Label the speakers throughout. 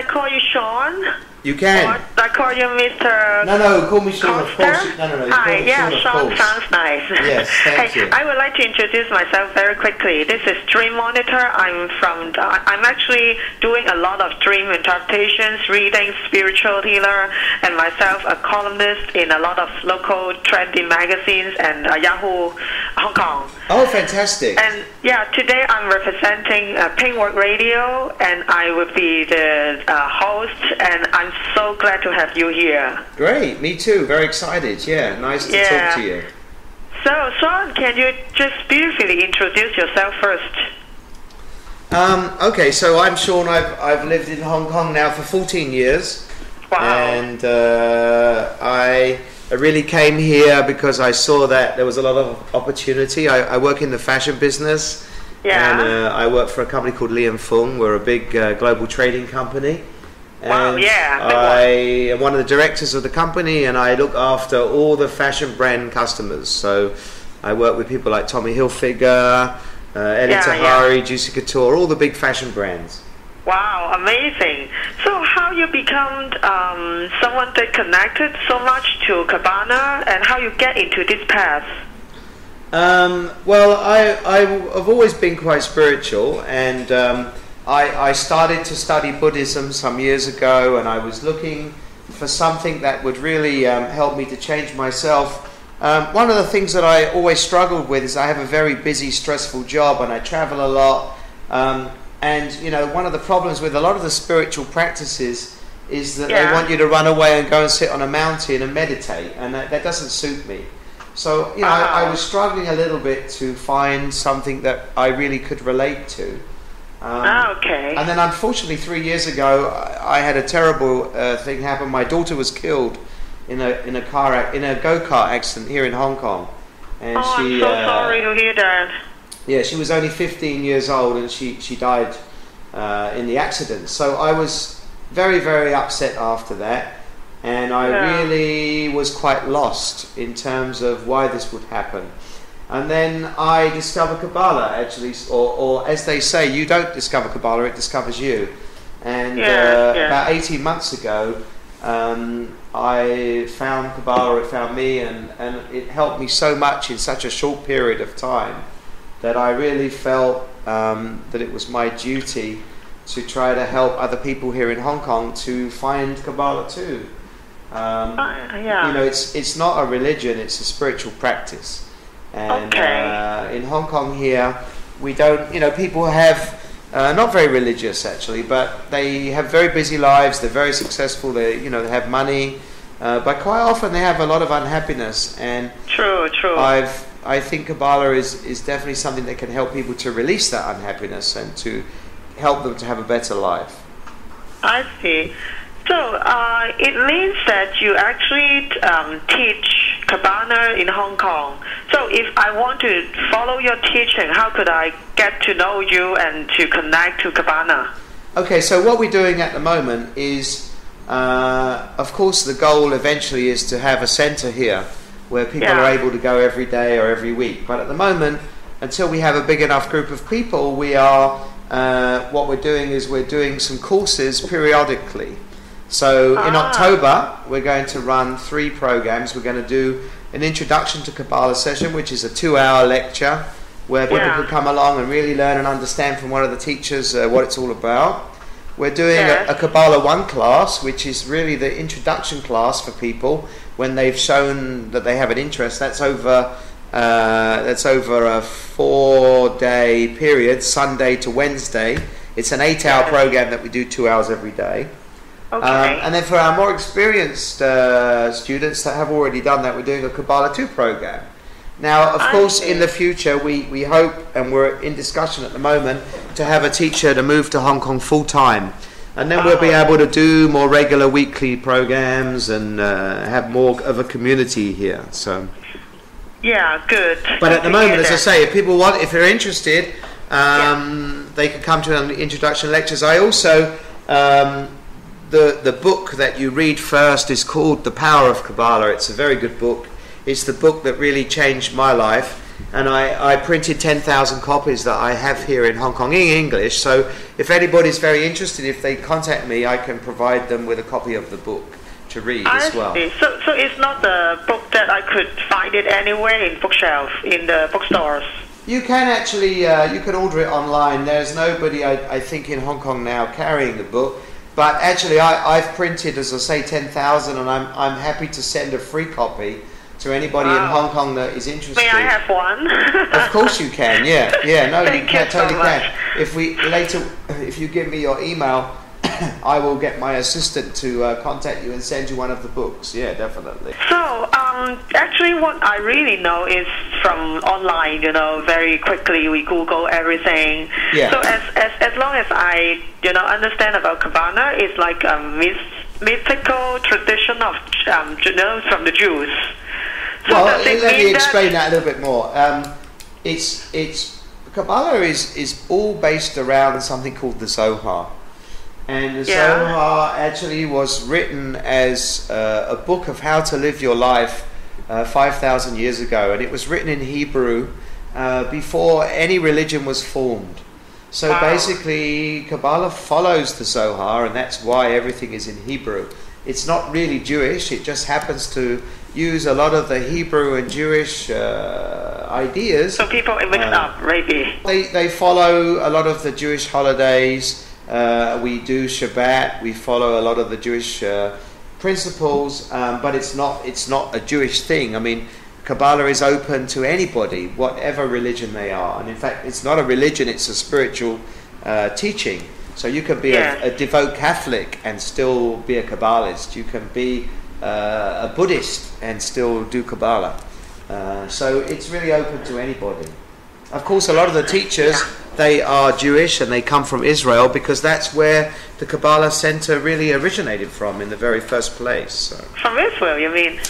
Speaker 1: I call you Sean?
Speaker 2: You can.
Speaker 1: Or I call you Mr.
Speaker 2: No, call me Sean, of course. No.
Speaker 1: Hi, yeah, Sean sounds nice.
Speaker 2: Yes, thank you.
Speaker 1: I would like to introduce myself very quickly. This is Dreamonita. I'm actually doing a lot of dream interpretations, readings, spiritual healer, and myself a columnist in a lot of local trendy magazines and Yahoo Hong Kong.
Speaker 2: Oh, fantastic.
Speaker 1: And yeah, today I'm representing PINKWORK Radio, and I will be the host, and I'm so glad to have you here.
Speaker 2: Great, me too. Very excited. Yeah, nice to talk to you.
Speaker 1: So, Sean, can you just briefly introduce yourself first?
Speaker 2: Okay, so I'm Sean. I've lived in Hong Kong now for 14 years.
Speaker 1: Wow.
Speaker 2: And I really came here because I saw that there was a lot of opportunity. I work in the fashion business.
Speaker 1: Yeah.
Speaker 2: And I work for a company called Li & Fung. We're a big global trading company.
Speaker 1: Wow,
Speaker 2: And
Speaker 1: yeah.
Speaker 2: I am one of the directors of the company, and I look after all the fashion brand customers. So I work with people like Tommy Hilfiger, Eddie Tahari, Juicy Couture, all the big fashion brands.
Speaker 1: Wow, amazing. So how you become someone that connected so much to Kabbalah, and how you get into this path?
Speaker 2: Well, I've always been quite spiritual, and I started to study Buddhism some years ago, and I was looking for something that would really help me to change myself. One of the things that I always struggled with is I have a very busy, stressful job, and I travel a lot. And you know, one of the problems with a lot of the spiritual practices is that they want you to run away and go and sit on a mountain and meditate, and that doesn't suit me. So, you know, I was struggling a little bit to find something that I really could relate to.
Speaker 1: Okay.
Speaker 2: And then, unfortunately, 3 years ago, I had a terrible thing happen. My daughter was killed in a go-kart accident here in Hong Kong, and
Speaker 1: I'm so sorry to hear that.
Speaker 2: Yeah, she was only 15 years old, and she died in the accident. So I was very, very upset after that, and I really was quite lost in terms of why this would happen. And then I discovered Kabbalah, actually, or as they say, you don't discover Kabbalah, it discovers you. And about 18 months ago, I found Kabbalah, it found me, and it helped me so much in such a short period of time that I really felt that it was my duty to try to help other people here in Hong Kong to find Kabbalah too. You know, it's not a religion, it's a spiritual practice. And in Hong Kong here, we don't, you know, people have, not very religious actually, but they have very busy lives, they're very successful, they have money, but quite often they have a lot of unhappiness. And
Speaker 1: True.
Speaker 2: I think Kabbalah is definitely something that can help people to release that unhappiness and to help them to have a better life.
Speaker 1: I see. So it means that you actually teach Kabbalah in Hong Kong. So if I want to follow your teaching, how could I get to know you and to connect to Kabbalah? Okay,
Speaker 2: so what we're doing at the moment is, of course, the goal eventually is to have a center here where people are able to go every day or every week. But at the moment, until we have a big enough group of people, we are, what we're doing is we're doing some courses periodically. So in October, we're going to run 3 programs. We're going to do an Introduction to Kabbalah session, which is a 2-hour lecture where people can come along and really learn and understand from one of the teachers what it's all about. We're doing a Kabbalah 1 class, which is really the introduction class for people when they've shown that they have an interest. That's over a 4-day period, Sunday to Wednesday. It's an 8-hour program that we do 2 hours every day.
Speaker 1: Okay.
Speaker 2: And then for our more experienced students that have already done that, we're doing a Kabbalah 2 program. Now, of course, in the future, we hope, and we're in discussion at the moment, to have a teacher to move to Hong Kong full-time. And then we'll be able to do more regular weekly programs and have more of a community here. So.
Speaker 1: Yeah, good.
Speaker 2: But at the moment, as I say, if people want, if they're interested, they can come to the introduction lectures. I also... The book that you read first is called The Power of Kabbalah. It's a very good book. It's the book that really changed my life. and I printed 10,000 copies that I have here in Hong Kong in English. So if anybody's very interested, if they contact me, I can provide them with a copy of the book to read as well.
Speaker 1: So it's not the book that I could find it anywhere in bookshelf, in the bookstores?
Speaker 2: You can actually, you can order it online. There's nobody, I think, in Hong Kong now carrying the book. But actually, I've printed, as I say, 10,000, and I'm happy to send a free copy to anybody in Hong Kong that is interested.
Speaker 1: May I have one?
Speaker 2: Of course you can. Yeah. No,
Speaker 1: Thank you
Speaker 2: totally
Speaker 1: so much.
Speaker 2: can. If you give me your email, I will get my assistant to contact you and send you one of the books. Yeah, definitely.
Speaker 1: So, actually what I really know is from online, very quickly we Google everything.
Speaker 2: Yeah.
Speaker 1: So as long as I, understand about Kabbalah, it's like a mythical tradition of, from the Jews. So
Speaker 2: well, let me explain that a little bit more. Kabbalah is all based around something called the Zohar. And the Zohar actually was written as a book of how to live your life 5,000 years ago. And it was written in Hebrew before any religion was formed. So basically, Kabbalah follows the Zohar, and that's why everything is in Hebrew. It's not really Jewish, it just happens to use a lot of the Hebrew and Jewish ideas.
Speaker 1: So people mix up, maybe.
Speaker 2: They follow a lot of the Jewish holidays. We do Shabbat. We follow a lot of the Jewish principles, but it's not a Jewish thing. I mean, Kabbalah is open to anybody, whatever religion they are. And in fact, it's not a religion, it's a spiritual teaching. So you can be a devout Catholic and still be a Kabbalist. You can be a Buddhist and still do Kabbalah. So it's really open to anybody. Of course, a lot of the teachers, they are Jewish and they come from Israel because that's where the Kabbalah Center really originated from in the very first place. So.
Speaker 1: From Israel, you mean?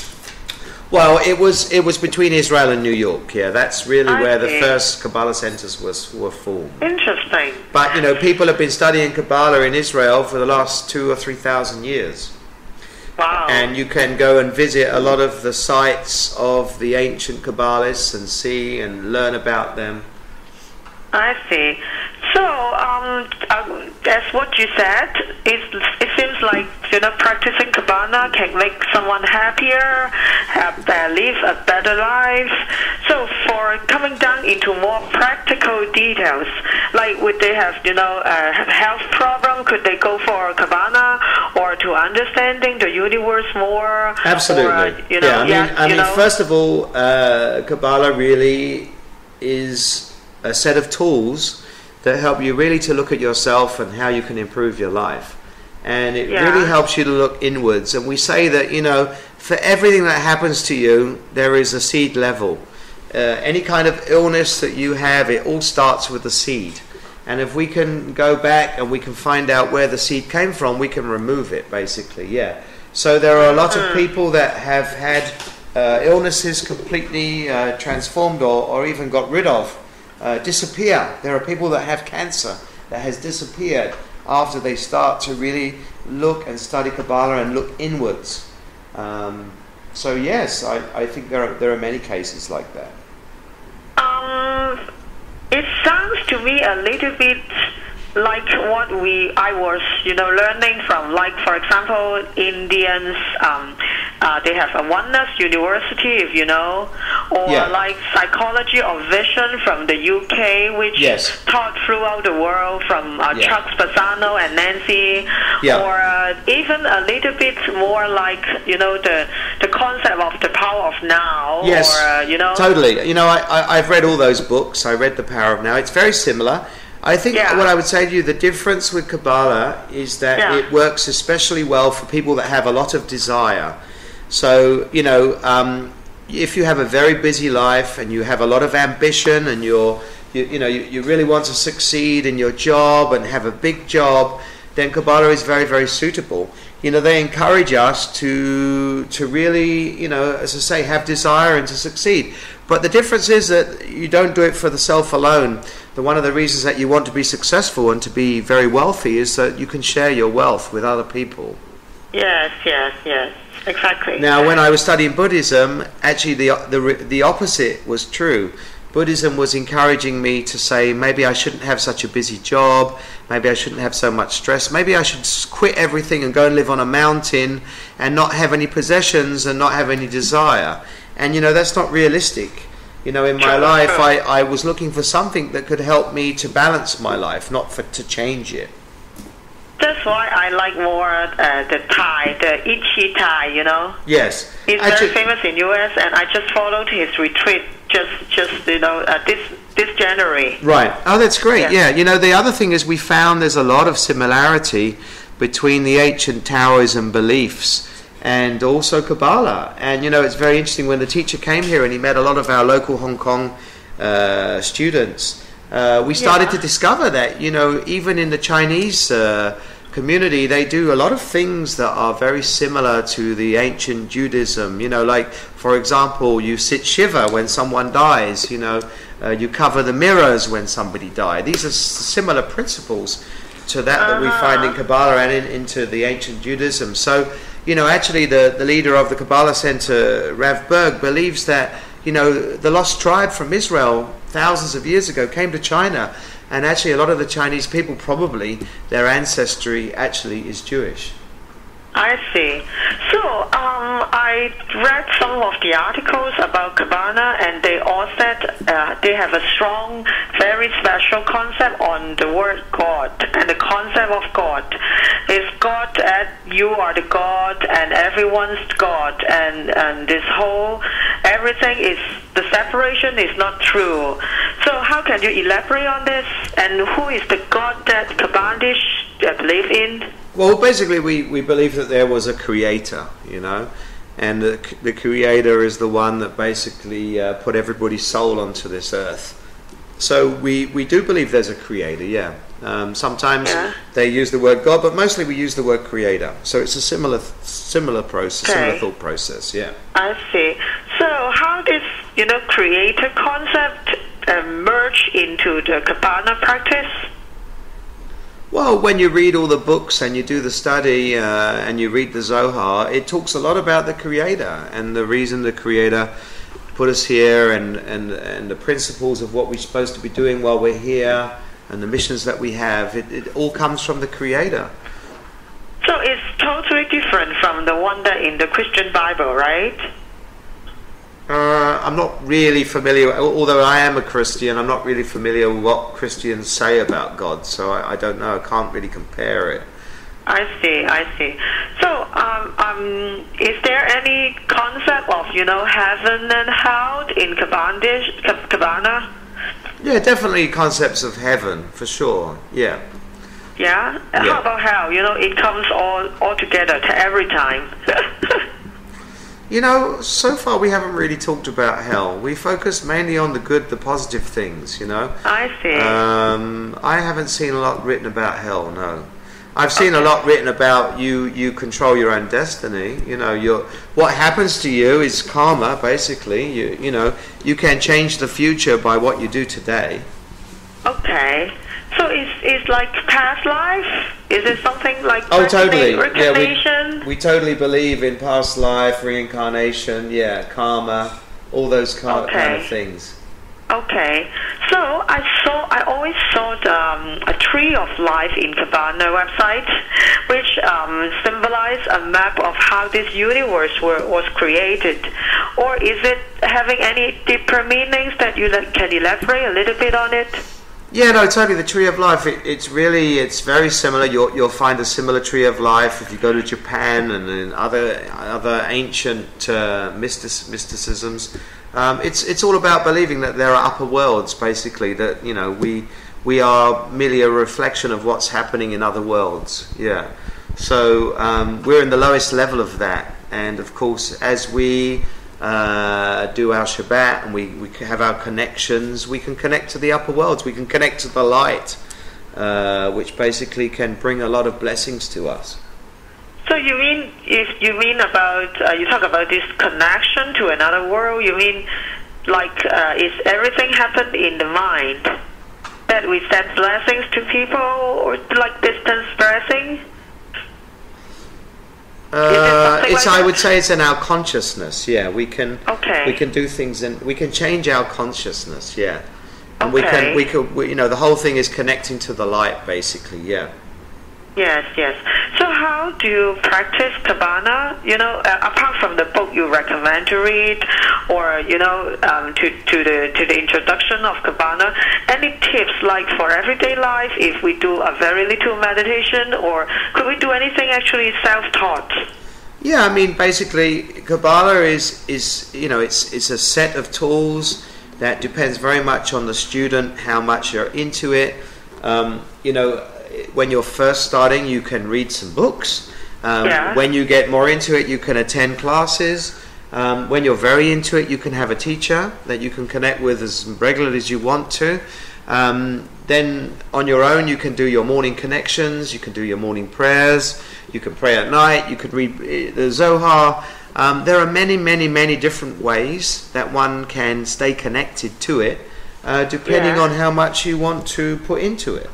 Speaker 2: Well, it was between Israel and New York. Yeah, that's really where the first Kabbalah centers were formed.
Speaker 1: Interesting.
Speaker 2: But people have been studying Kabbalah in Israel for the last 2,000 or 3,000 years.
Speaker 1: Wow.
Speaker 2: And you can go and visit a lot of the sites of the ancient Kabbalists and see and learn about them.
Speaker 1: I see. So, as what you said, it seems like practicing Kabbalah can make someone happier, live a better life. So, for coming down into more practical details, like would they have a health problem? Could they go for Kabbalah or to understanding the universe more?
Speaker 2: Absolutely.
Speaker 1: Or,
Speaker 2: I mean, first of all, Kabbalah really is a set of tools that help you really to look at yourself and how you can improve your life. And it really helps you to look inwards. And we say that, for everything that happens to you, there is a seed level. Any kind of illness that you have, it all starts with the seed. And if we can go back and we can find out where the seed came from, we can remove it, basically, So there are a lot of people that have had illnesses completely transformed or even got rid of. Disappear. There are people that have cancer that has disappeared after they start to really look and study Kabbalah and look inwards. So yes, I think there are many cases like that.
Speaker 1: It sounds to me a little bit like what I was, learning from, like, for example, Indians, they have a oneness university, if you know, or like psychology or vision from the UK, which taught throughout the world from Chuck Spassano and Nancy, or even a little bit more like, the concept of the power of now.
Speaker 2: Yes,
Speaker 1: or,
Speaker 2: totally. I've read all those books. I read The Power of Now. It's very similar. I think what I would say to you, the difference with Kabbalah is that it works especially well for people that have a lot of desire. So, if you have a very busy life and you have a lot of ambition and you really want to succeed in your job and have a big job, then Kabbalah is very, very suitable. They encourage us to really, as I say, have desire and to succeed. But the difference is that you don't do it for the self alone. One of the reasons that you want to be successful and to be very wealthy is that you can share your wealth with other people.
Speaker 1: Yes, exactly.
Speaker 2: Now, when I was studying Buddhism, actually the opposite was true. Buddhism was encouraging me to say maybe I shouldn't have such a busy job, maybe I shouldn't have so much stress, maybe I should quit everything and go and live on a mountain and not have any possessions and not have any desire. And that's not realistic. In my life I was looking for something that could help me to balance my life, not to change it.
Speaker 1: That's why I like more the Thai, the Ichi Thai,
Speaker 2: Yes.
Speaker 1: He's very famous in U.S. and I just followed his retreat just this January.
Speaker 2: Right. Oh, that's great. Yeah. The other thing is we found there's a lot of similarity between the ancient Taoism beliefs and also Kabbalah. And, it's very interesting when the teacher came here and he met a lot of our local Hong Kong students. We started to discover that, even in the Chinese community, they do a lot of things that are very similar to the ancient Judaism. Like, for example, you sit Shiva when someone dies, you cover the mirrors when somebody dies. These are similar principles to that we find in Kabbalah and into the ancient Judaism. So, actually the leader of the Kabbalah Center, Rav Berg, believes that, the lost tribe from Israel thousands of years ago came to China, and actually a lot of the Chinese people, probably their ancestry actually is Jewish.
Speaker 1: I see. So I read some of the articles about Kabbalah, and they all said they have a strong, very special concept on the word God and the concept of God. Is God that you are the God and everyone's God, and this whole everything is the separation is not true. So how can you elaborate on this? And who is the God that Kabbalists believe in?
Speaker 2: Well, basically, we believe that there was a creator, and the creator is the one that basically put everybody's soul onto this earth. So we do believe there's a creator, yeah. Sometimes they use the word God, but mostly we use the word creator. So it's a similar process, similar thought process, yeah.
Speaker 1: I see. So how this, creator concept merge into the Kabbalah practice?
Speaker 2: Well, when you read all the books and you do the study and you read the Zohar, it talks a lot about the Creator and the reason the Creator put us here and the principles of what we're supposed to be doing while we're here and the missions that we have. It all comes from the Creator.
Speaker 1: So it's totally different from the one that in the Christian Bible, right?
Speaker 2: I'm not really familiar, although I am a Christian, I'm not really familiar with what Christians say about God, so I don't know, I can't really compare it.
Speaker 1: I see. So, is there any concept of, heaven and hell in Kabbalah?
Speaker 2: Yeah, definitely concepts of heaven, for sure, yeah.
Speaker 1: Yeah? How about hell? It comes all together every time.
Speaker 2: So far we haven't really talked about hell. We focus mainly on the good, the positive things,
Speaker 1: I see.
Speaker 2: I haven't seen a lot written about hell, no. I've seen a lot written about you control your own destiny. What happens to you is karma, basically. You can change the future by what you do today.
Speaker 1: Okay. So it's like past life? Is it something like
Speaker 2: totally.
Speaker 1: reincarnation?
Speaker 2: Yeah, we totally believe in past life, reincarnation, karma, all those kind of things.
Speaker 1: Okay. So I always saw a tree of life in Kabbalah website, which symbolized a map of how this universe was created. Or is it having any deeper meanings that you can elaborate a little bit on it?
Speaker 2: Yeah, no, totally. The tree of life, it's very similar. You'll find a similar tree of life if you go to Japan and in other ancient mysticisms. It's all about believing that there are upper worlds, basically, that we are merely a reflection of what's happening in other worlds. Yeah. So we're in the lowest level of that, and of course, as we do our Shabbat and we have our connections, we can connect to the upper worlds, we can connect to the light, which basically can bring a lot of blessings to us.
Speaker 1: So you talk about this connection to another world, you mean like is everything happened in the mind, that we send blessings to people, or like distance blessing?
Speaker 2: I would say it's in our consciousness. Yeah, we can do things and we can change our consciousness. Yeah, and we can the whole thing is connecting to the light, basically. Yeah.
Speaker 1: Yes. So how do you practice Kabbalah? Apart from the book you recommend to read, or to the introduction of Kabbalah, any tips like for everyday life? If we do a very little meditation, or could we do anything actually self-taught?
Speaker 2: Yeah, I mean, basically, Kabbalah is it's a set of tools that depends very much on the student, how much you're into it. When you're first starting, you can read some books. When you get more into it, you can attend classes. When you're very into it, you can have a teacher that you can connect with as regularly as you want to. Then on your own, you can do your morning connections, you can do your morning prayers, you can pray at night, you could read the Zohar. There are many, many, many different ways that one can stay connected to it, depending on how much you want to put into it.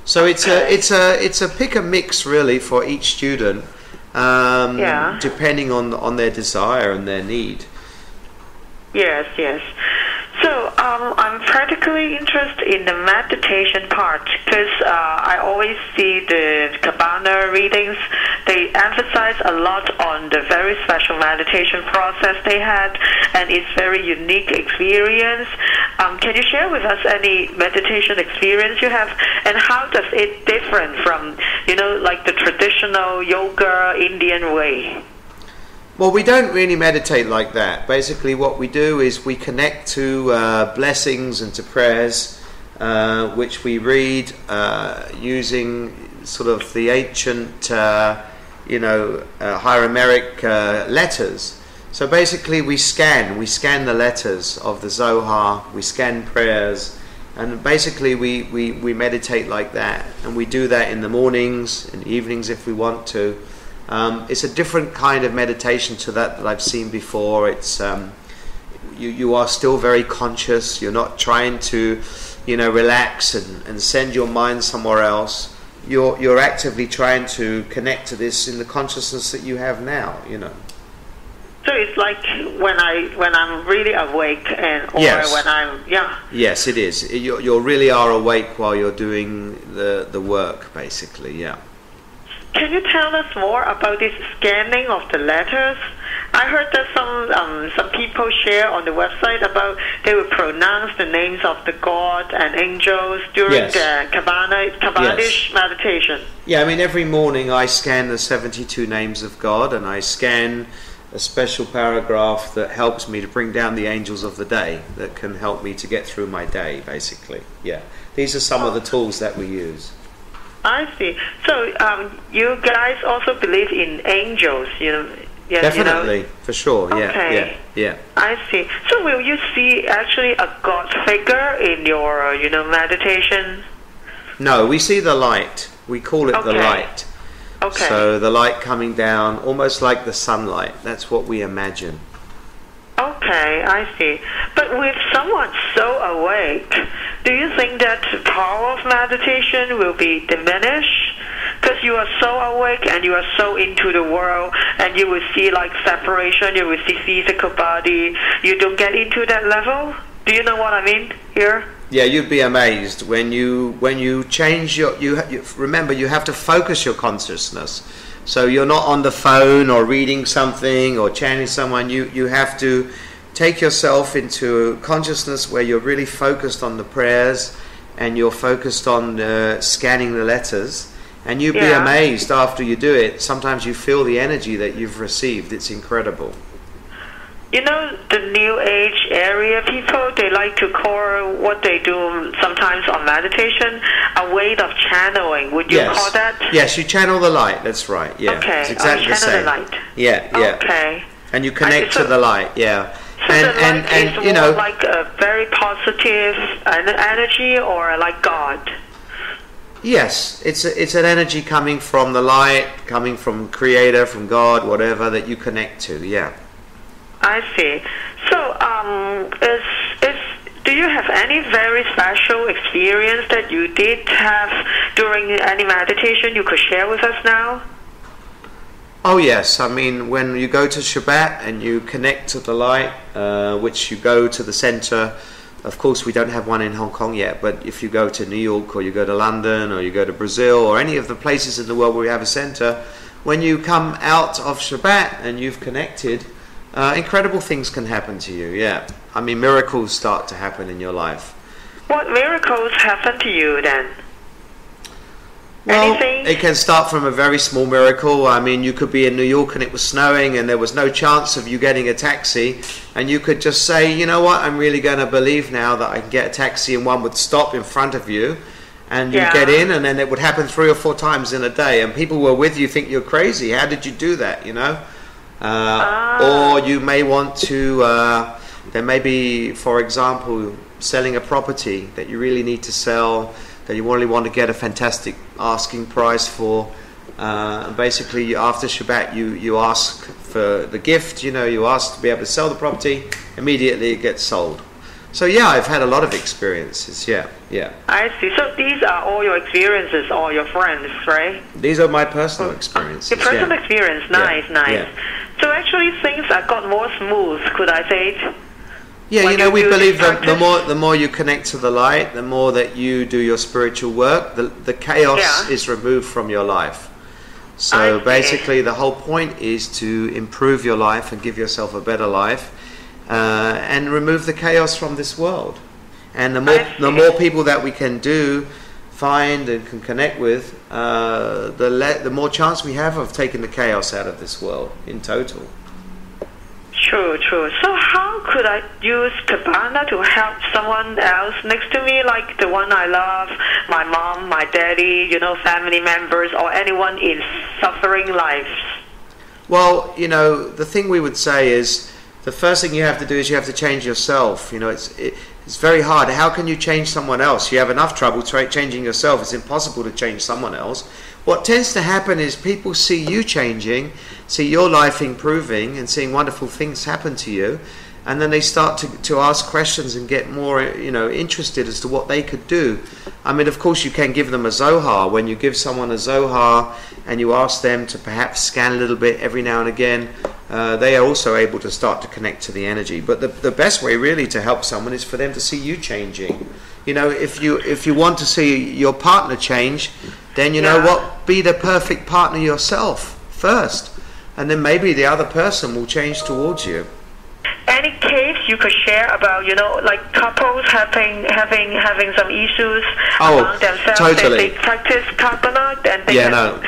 Speaker 2: So it's a pick and mix really for each student, depending on their desire and their need.
Speaker 1: Yes. So I'm particularly interested in the meditation part because I always see the Kabbalah readings. They emphasize a lot on the very special meditation process they had, and it's very unique experience. Can you share with us any meditation experience you have, and how does it different from like the traditional yoga Indian way?
Speaker 2: Well, we don't really meditate like that. Basically, what we do is we connect to blessings and to prayers, which we read using sort of the ancient, hieroglyphic letters. So basically, we scan the letters of the Zohar, we scan prayers, and basically we meditate like that. And we do that in the mornings, in the evenings if we want to. It's a different kind of meditation to that I've seen before. It's you are still very conscious. You're not trying to, relax and send your mind somewhere else. You're actively trying to connect to this in the consciousness that you have now.
Speaker 1: So it's like when I'm really awake, when I'm
Speaker 2: Yes, it is. You really are awake while you're doing the work, basically. Yeah.
Speaker 1: Can you tell us more about this scanning of the letters? I heard that some people share on the website about they will pronounce the names of the God and angels during the Kabbalish meditation.
Speaker 2: Yeah, I mean, every morning I scan the 72 names of God, and I scan a special paragraph that helps me to bring down the angels of the day that can help me to get through my day, basically. Yeah, these are some of the tools that we use.
Speaker 1: I see. So you guys also believe in angels,
Speaker 2: Definitely, for sure.
Speaker 1: Okay.
Speaker 2: Yeah.
Speaker 1: I see. So will you see actually a God figure in your, meditation?
Speaker 2: No, we see the light. We call it the light.
Speaker 1: Okay.
Speaker 2: So the light coming down, almost like the sunlight. That's what we imagine.
Speaker 1: Okay, I see. But with someone so awake, do you think that the power of meditation will be diminished? Because you are so awake and you are so into the world, and you will see like separation, you will see physical body. You don't get into that level? Do you know what I mean here?
Speaker 2: Yeah, you'd be amazed when you change you remember, you have to focus your consciousness. So you're not on the phone or reading something or chanting someone. You have to take yourself into consciousness where you're really focused on the prayers and you're focused on scanning the letters. And you'd be amazed after you do it. Sometimes you feel the energy that you've received. It's incredible.
Speaker 1: The New Age area people, they like to call what they do sometimes on meditation a way of channeling. Would you call that?
Speaker 2: Yes, you channel the light. That's right. Yeah.
Speaker 1: Okay.
Speaker 2: It's exactly the same.
Speaker 1: The light.
Speaker 2: Yeah.
Speaker 1: Okay.
Speaker 2: And you connect to the light. Yeah.
Speaker 1: So and is more like a very positive energy, or like God?
Speaker 2: Yes, it's an energy coming from the light, coming from Creator, from God, whatever that you connect to. Yeah.
Speaker 1: I see. So, do you have any very special experience that you did have during any meditation you could share with us now?
Speaker 2: Oh yes, I mean when you go to Shabbat and you connect to the light, which you go to the center. Of course, we don't have one in Hong Kong yet, but if you go to New York or you go to London or you go to Brazil or any of the places in the world where we have a center, when you come out of Shabbat and you've connected, incredible things can happen to you, yeah. I mean, miracles start to happen in your life.
Speaker 1: What miracles happen to you then?
Speaker 2: Well,
Speaker 1: anything?
Speaker 2: It can start from a very small miracle. I mean, you could be in New York and it was snowing and there was no chance of you getting a taxi, and you could just say, you know what, I'm really going to believe now that I can get a taxi, and one would stop in front of you and you get in, and then it would happen 3 or 4 times in a day, and people were with you think you're crazy. How did you do that, you know? Or you may want to, there may be, for example, selling a property that you really need to sell, that you really want to get a fantastic asking price for. Basically, after Shabbat, you ask for the gift, you know, you ask to be able to sell the property, immediately it gets sold. So yeah, I've had a lot of experiences, yeah.
Speaker 1: I see. So these are all your experiences, all your friends, right?
Speaker 2: These are my personal experiences.
Speaker 1: Your personal experience, nice.
Speaker 2: Yeah.
Speaker 1: So actually things have got more smooth, could I say it?
Speaker 2: Yeah,
Speaker 1: when
Speaker 2: you know, we believe that
Speaker 1: practice?
Speaker 2: the more you connect to the light, the more that you do your spiritual work, the chaos is removed from your life. So basically the whole point is to improve your life and give yourself a better life, and remove the chaos from this world. And the more people that we can find and can connect with, the more chance we have of taking the chaos out of this world in total.
Speaker 1: True. So how could I use Kabbalah to help someone else next to me, like the one I love, my mom, my daddy, you know, family members, or anyone in suffering lives?
Speaker 2: Well, you know, the thing we would say is, the first thing you have to do is you have to change yourself. You know, it's very hard. How can you change someone else? You have enough trouble changing yourself. It's impossible to change someone else. What tends to happen is people see you changing, see your life improving and seeing wonderful things happen to you, and then they start to ask questions and get more, you know, interested as to what they could do. I mean, of course, you can give them a Zohar. When you give someone a Zohar and you ask them to perhaps scan a little bit every now and again, they are also able to start to connect to the energy. But the best way really to help someone is for them to see you changing. You know, if you want to see your partner change, then you know what, be the perfect partner yourself first, and then maybe the other person will change towards you.
Speaker 1: Any case you could share about, you know, like couples having some issues among themselves,
Speaker 2: totally.
Speaker 1: They practice Kabbalah, and they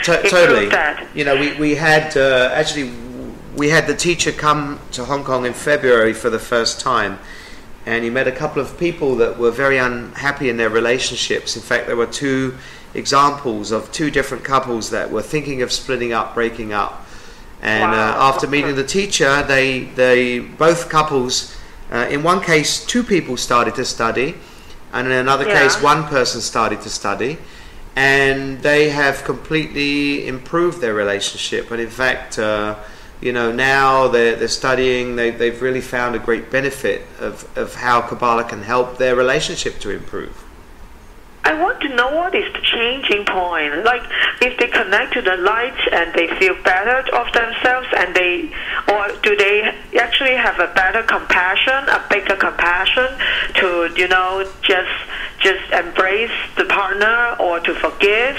Speaker 2: totally.
Speaker 1: That.
Speaker 2: You know, we had we had the teacher come to Hong Kong in February for the first time, and he met a couple of people that were very unhappy in their relationships. In fact, there were 2 examples of 2 different couples that were thinking of splitting up, breaking up. And after meeting the teacher, they both couples, in one case 2 people started to study, and in another case 1 person started to study, and they have completely improved their relationship. And in fact, you know, now they're studying, they've really found a great benefit of how Kabbalah can help their relationship to improve.
Speaker 1: I want to know what is the changing point. Like, if they connect to the light and they feel better of themselves, or do they actually have a better compassion, a bigger compassion to, you know, just embrace the partner or to forgive?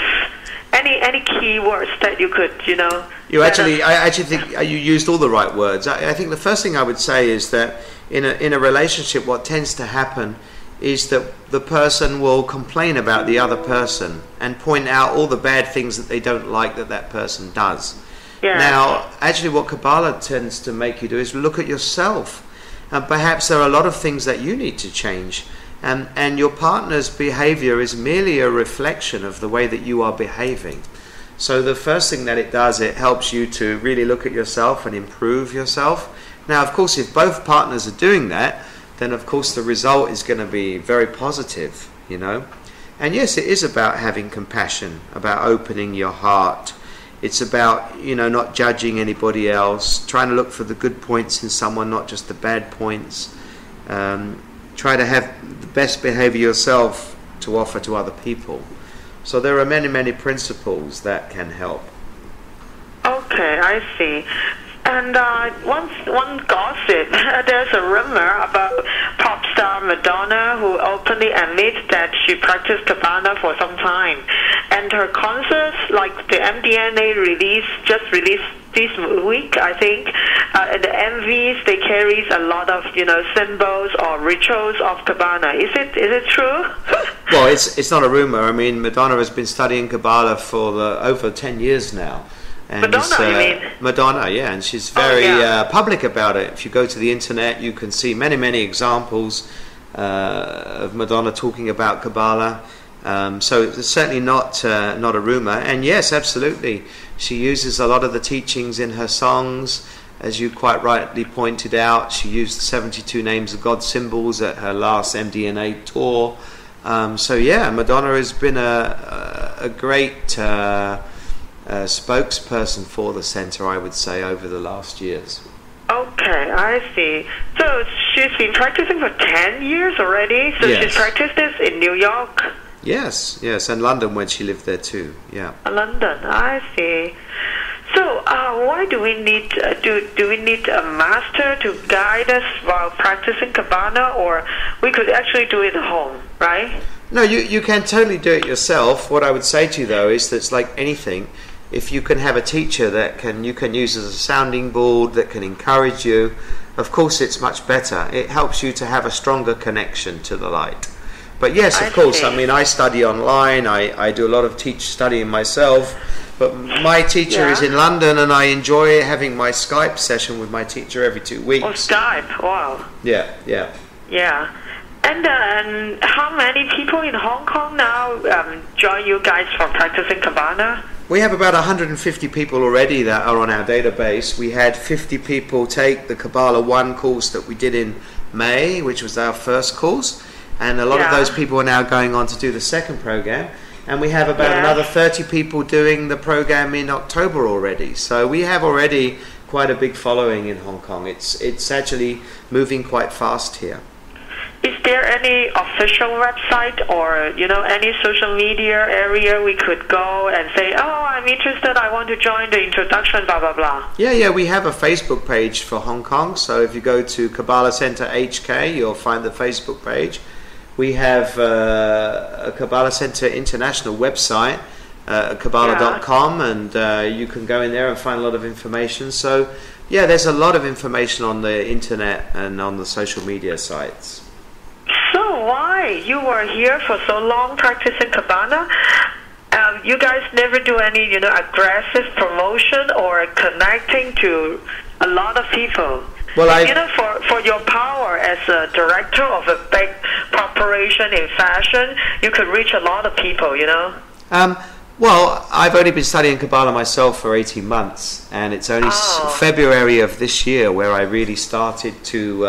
Speaker 1: Any key words that you could, you know? I
Speaker 2: actually think you used all the right words. I think the first thing I would say is that in a relationship, what tends to happen is that the person will complain about the other person and point out all the bad things that they don't like that person does. Yeah. Now, actually what Kabbalah tends to make you do is look at yourself. And perhaps there are a lot of things that you need to change. And your partner's behavior is merely a reflection of the way that you are behaving. So the first thing that it does, it helps you to really look at yourself and improve yourself. Now, of course, if both partners are doing that, then of course the result is going to be very positive, you know. And yes, it is about having compassion, about opening your heart. It's about, you know, not judging anybody else, trying to look for the good points in someone, not just the bad points. Try to have the best behavior yourself to offer to other people. So there are many, many principles that can help.
Speaker 1: Okay, I see. And one gossip, there's a rumor about pop star Madonna who openly admits that she practiced Kabbalah for some time. And her concerts, like the MDNA just released this week, I think, the MVs, they carry a lot of, symbols or rituals of Kabbalah. Is it true?
Speaker 2: Well, it's not a rumor. I mean, Madonna has been studying Kabbalah for over 10 years now. And
Speaker 1: Madonna, you mean?
Speaker 2: Madonna, yeah, and she's very public about it. If you go to the internet, you can see many, many examples of Madonna talking about Kabbalah. So it's certainly not a rumor. And yes, absolutely, she uses a lot of the teachings in her songs. As you quite rightly pointed out, she used the 72 names of God symbols at her last MDNA tour. So yeah, Madonna has been a great spokesperson for the center, I would say, over the last years.
Speaker 1: Okay, I see. So she's been practicing for 10 years already? So
Speaker 2: yes.
Speaker 1: She's practiced this in New York?
Speaker 2: Yes, and London when she lived there too, yeah.
Speaker 1: London, I see. So why do we need do we need a master to guide us while practicing Kabbalah, or we could actually do it at home, right?
Speaker 2: No, you can totally do it yourself. What I would say to you though is that it's like anything. If you can have a teacher that you can use as a sounding board, that can encourage you, of course it's much better. It helps you to have a stronger connection to the light. But yes, of course, I mean, I study online, I do a lot of studying myself, but my teacher is in London, and I enjoy having my Skype session with my teacher every 2 weeks.
Speaker 1: Oh, Skype, wow.
Speaker 2: Yeah.
Speaker 1: And how many people in Hong Kong now join you guys for practicing Kabbalah?
Speaker 2: We have about 150 people already that are on our database. We had 50 people take the Kabbalah 1 course that we did in May, which was our first course. And a lot of those people are now going on to do the second program. And we have about another 30 people doing the program in October already. So we have already quite a big following in Hong Kong. It's actually moving quite fast here.
Speaker 1: Is there any official website or, any social media area we could go and say, oh, I'm interested, I want to join the introduction, blah, blah, blah? Yeah,
Speaker 2: we have a Facebook page for Hong Kong. So if you go to Kabbalah Center HK, you'll find the Facebook page. We have a Kabbalah Center International website, Kabbalah.com, and you can go in there and find a lot of information. So, yeah, there's a lot of information on the internet and on the social media sites.
Speaker 1: So why? You were here for so long practicing Kabbalah. You guys never do any, aggressive promotion or connecting to a lot of people. Well, for your power as a director of a big corporation in fashion, you could reach a lot of people,
Speaker 2: Well, I've only been studying Kabbalah myself for 18 months, and it's only February of this year where I really started to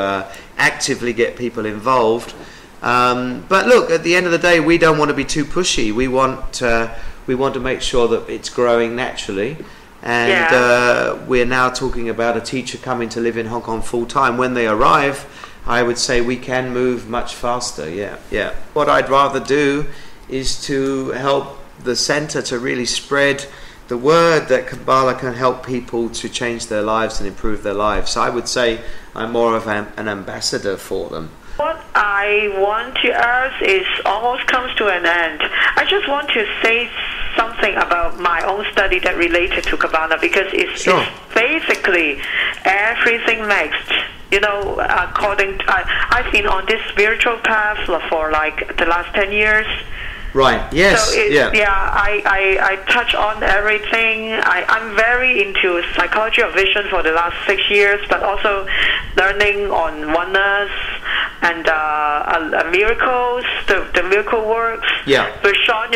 Speaker 2: actively get people involved. But look, at the end of the day, we don't want to be too pushy. We want to make sure that it's growing naturally. And we're now talking about a teacher coming to live in Hong Kong full time. When they arrive, I would say we can move much faster. Yeah. What I'd rather do is to help the center to really spread the word that Kabbalah can help people to change their lives and improve their lives. So I would say I'm more of an ambassador for them.
Speaker 1: What I want to ask is almost comes to an end. I just want to say something about my own study that related to Kabbalah, because it's basically everything mixed. I've been on this spiritual path for like the last 10 years.
Speaker 2: Right. Yes.
Speaker 1: So I touch on everything. I'm very into psychology of vision for the last 6 years, but also learning on oneness and miracles, the miracle works.
Speaker 2: Yeah.
Speaker 1: Sean,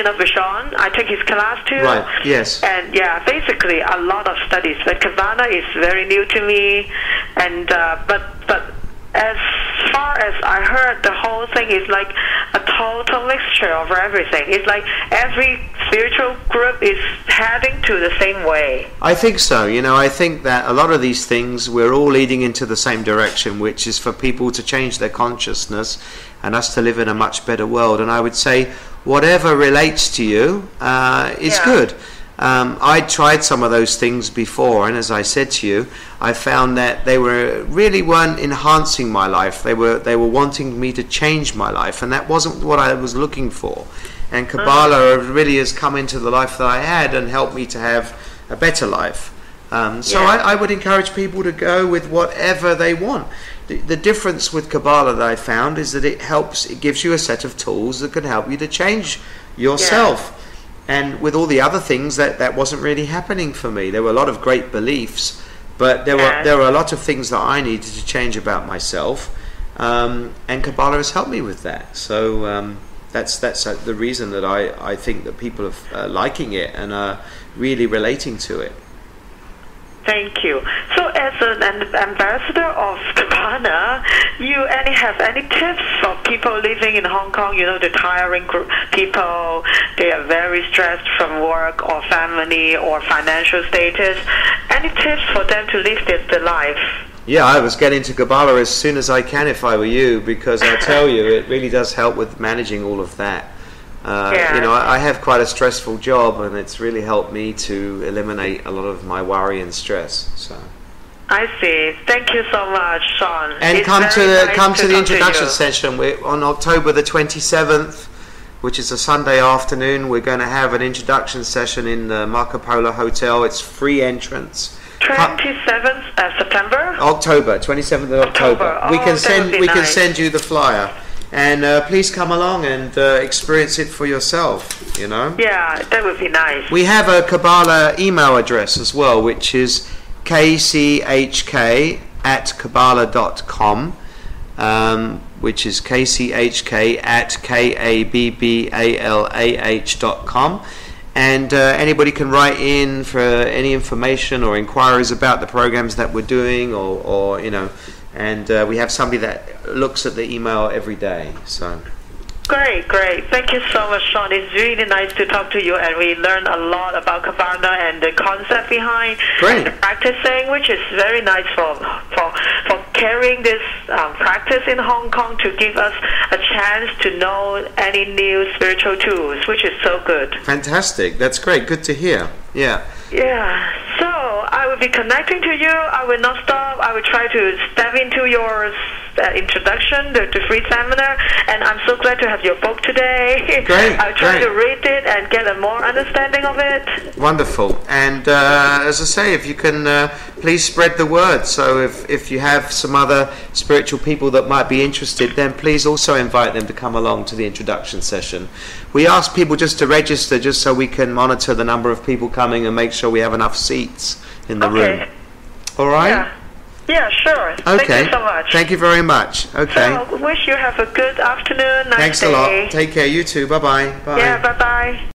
Speaker 1: I take his class too.
Speaker 2: Right. Yes.
Speaker 1: And basically a lot of studies. But Kabbalah is very new to me, and but as far as I heard, the whole thing is like a total mixture of everything. It's like every spiritual group is heading to the same way.
Speaker 2: I think so. I think that a lot of these things, we're all leading into the same direction, which is for people to change their consciousness and us to live in a much better world. And I would say whatever relates to you is good. I tried some of those things before, and as I said to you, I found that they really weren't enhancing my life. They were wanting me to change my life, and that wasn't what I was looking for. And Kabbalah really has come into the life that I had and helped me to have a better life. So I would encourage people to go with whatever they want. The difference with Kabbalah that I found is that it gives you a set of tools that can help you to change yourself. And with all the other things, that wasn't really happening for me. There were a lot of great beliefs, but there were a lot of things that I needed to change about myself, and Kabbalah has helped me with that. So that's the reason that I think that people are liking it and are really relating to it.
Speaker 1: Thank you. So as an ambassador of Kabbalah, you have any tips for people living in Hong Kong, the tiring people, they are very stressed from work or family or financial status. Any tips for them to live the life?
Speaker 2: Yeah, I was getting to Kabbalah as soon as I can if I were you, because I tell you, it really does help with managing all of that. I have quite a stressful job, and it's really helped me to eliminate a lot of my worry and stress. So
Speaker 1: I see. Thank you so much, Sean.
Speaker 2: And come to the introduction session. We're on October the 27th, which is a Sunday afternoon. We're going to have an introduction session in the Marco Polo Hotel. It's free entrance.
Speaker 1: 27th September?
Speaker 2: October, 27th of October.
Speaker 1: Oh,
Speaker 2: we can send you the flyer. And please come along and experience it for yourself,
Speaker 1: Yeah, that would be nice.
Speaker 2: We have a Kabbalah email address as well, which is kchk@kabbalah.com, which is kchk@kabbalah.com. And anybody can write in for any information or inquiries about the programs that we're doing, or and we have somebody that looks at the email every day. So
Speaker 1: Great. Thank you so much, Sean. It's really nice to talk to you, and we learn a lot about Kabbalah and the concept behind and the practicing, which is very nice for carrying this practice in Hong Kong to give us a chance to know any new spiritual tools, which is so good.
Speaker 2: Fantastic. That's great. Good to hear. Yeah.
Speaker 1: So I will be connecting to you. I will not stop. I will try to step into your introduction, the free seminar, and I'm so glad to have your book today.
Speaker 2: Great.
Speaker 1: I'll try to read it and get a more understanding of it.
Speaker 2: Wonderful. And as I say, if you can please spread the word. So if you have some other spiritual people that might be interested, then please also invite them to come along to the introduction session. We ask people just to register, just so we can monitor the number of people coming and make sure we have enough seats in the room. All right?
Speaker 1: Yeah, sure.
Speaker 2: Okay.
Speaker 1: Thank you so much.
Speaker 2: Thank you very much. Okay.
Speaker 1: So, wish you have a good afternoon, nice
Speaker 2: Thanks
Speaker 1: day.
Speaker 2: a lot. Take care. You too. Bye-bye. Bye.
Speaker 1: Yeah, bye-bye.